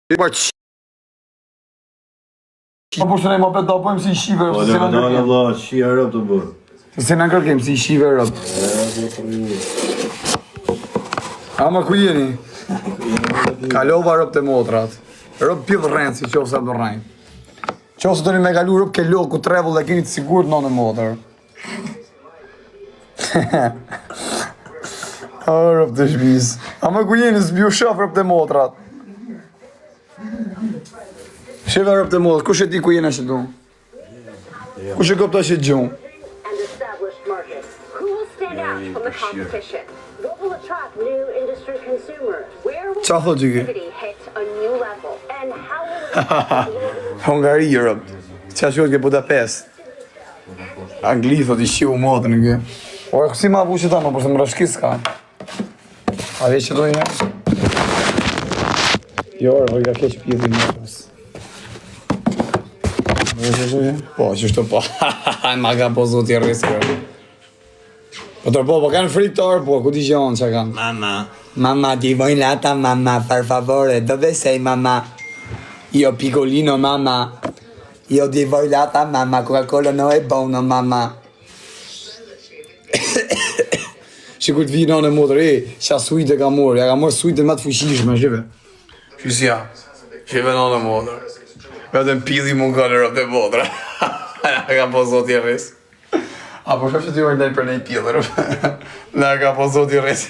Pa që... Po përshënej më petë da pojmë si i shive, Po, dhe dalë Allah, shi e rëpë të bërë. Se në kërkem si i shive rëpë. Ama ku jeni? Kalova rëpë të motrat. Rëpë pjellë rëndë si qofë sa do rëjnë. Qofë se të një me kalu rëpë ke loku ku trevull dhe keni të sigurt në motër. O, rëpë të shbis. Ama ku jeni s'bju shaf rëpë të motrat. Sheve rëpë të motrat, kush e ti ku jeni ashtë du? Kush e kopta ashtë gjumë? Qa thot që ki? Hungari, Europe. Qa qëtë ke Budapest? Angli, thot i shiu modë në kë. O, e kësi ma vushë ta, më përse më rëshkis ka. A veç që do një? Jo, e ka keq pjeti një përës. Po, që shto po. Ma ka po zot i rriskër. Po tërpo, po kanë frikë të orë, po, ku ti gjonë që kanë? Mamma, ti vuoi lata, mamma, per favore, dove sei, mamma? Io piccolino, mamma. Io ti vuoi lata, mamma, Coca-Cola no è buono, mamma. Shikur të vi në motër, qa sujtë e ka morë, ja ka morë sujtë më të fuqishme, shive. Shqisja, shive në motër. Vetëm pili mu nga në rëpë të motër. Ka po zot i rrisë. A po shë që t'ju ardej për nej pjellë, rëpë. Në ka po zot i rrisë.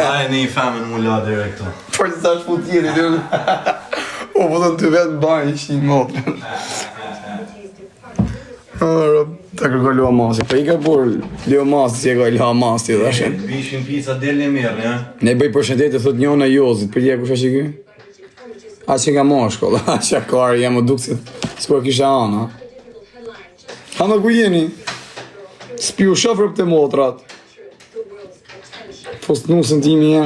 A e një femën mu la dire këto. Por që ta shpu tjeri, du. O, po të në të vetë bajnë ishi në motër. O, rëpë, ta kërkoj Lua Masi. Po i ka por Lua Masi, si e ka Lua Masi, dhe shenë. Bishin pizza del një mirë, ja? Ne bëj përshëndetje, thot njona Jozit, për tje kusha që ky? A që nga moshkoll, a që karë jam o dukësit, s'kua kisha anë, ha? Hama ku jeni? S'piu shofrë për të motrat. Post nusën timi, ja?